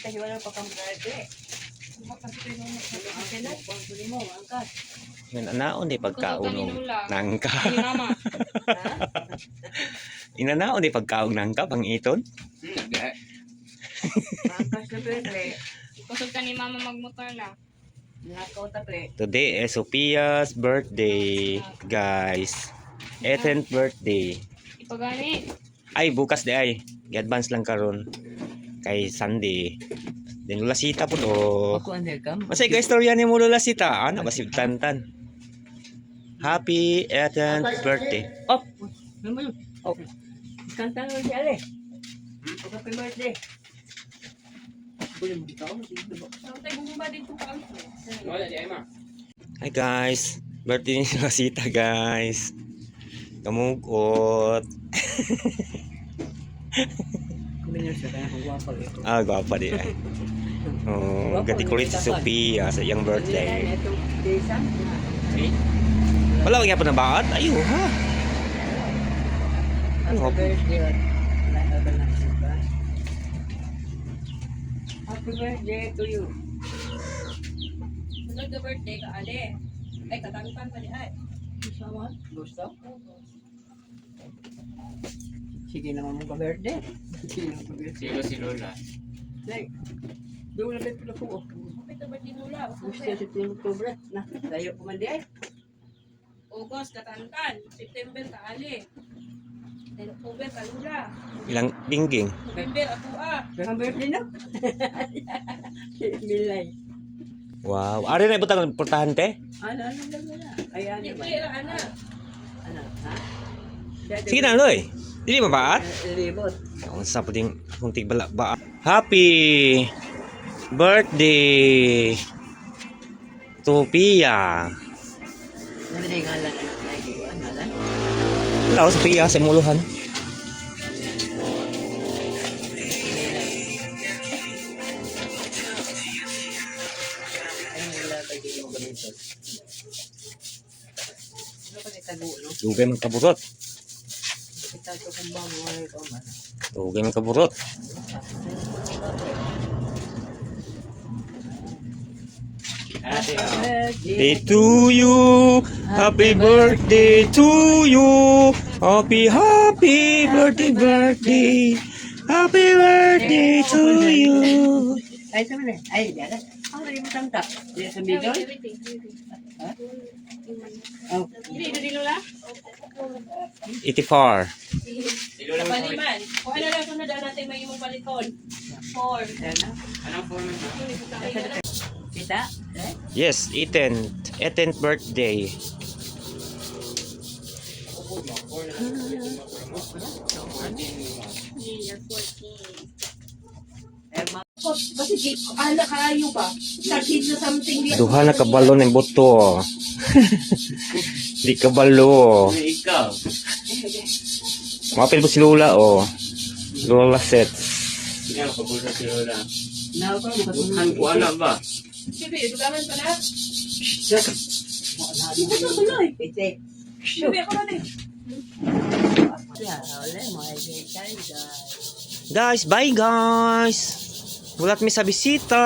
Kasi wala pa kang brade. Inanaon di pagkaunong nangka. Ni mama. Inanaon di pagkaong nangka pang iton. Angkas na pwede. Kusog ka ni mama magmotor na. Nakaw tape. Today is Sophia's birthday, guys. 18th birthday. Ipagani. Ay bukas di ay. I-advance lang karon kay Sunday. Din Lolasita po do. Ako ang welcome. Masay ka istorya ni mo Lolasita. Ano ba si Tantan? Happy 18th birthday. Oh, naman. Oh. Kanta mo si Ale. Happy birthday. Boleh mo dito? Tay bumba din ko pa. Wala di ay ma. Hi guys. Birthday ni Lolasita guys. Kamugot. Kuminyo siya kaya kung guwapo ito. Ah, gwapa di ay. Oh, gati kulit si Sophia sa iyang birthday. Itong desa. Wala kaya pa na baat? Ayo ha. Ano? Happy birthday. Happy birthday to you. Kusog the birthday ka ale. Ay katangkan pa di ay. Sama? Gusto? Sige naman mong ka-birthday. Sige naman ka-birthday. Silo si Lola. Like, doon na pala ko. Happy to birthday nula. Gusto sa 2 October. Na, layo ko man di ay. August katangkan. September ka ale. Then October ka lula. Ilang bingging? November ako ah. Ang birthday na. Milay. Wow. Ari na ibutang importante? Ano lang wala. Ay, ano Di ba? pera ana. Ano, ha? Sige na, Loy. Dili mabaat? Libot. Ang sa puting kunting bala ba. Happy birthday Sophia. Ano na yung ngalan? Ano ngalan? Hello, Sophia sa muluhan. Ay, wala ba yung mga ganito? Ano pa nitago, no? Dugay man kaburot. Itago kung ba mga ito man. Dugay man kaburot. Ate, Day to you. Happy birthday to you. Happy birthday. Happy birthday to you. Ay, sama na. Ay, dada. Ang rin mo tangtap. Di sa bidol? Ha? Oh. Hindi lula. 84. si Lola mo. Baliman. Kung ano lang sunod natin may imong baliton. 4. Yan na. Anong format mo? Kita? Eh? Yes, 18th birthday. Eh, ma- Kasi di, ala kayo ba? Sakit na something di. Duha na kabalo ng buto. Di kabalo. Ikaw. Mapil po si Lola, oh. Lola set. Sige ako pabulsa si Lola. Now, ko mo Bukhan ko ano ba? Sibi, dugangan pa na. Pitik. Sibi, ako na din. Yeah, wala mo ay guys. Guys, bye guys. Mulat mi sa bisita.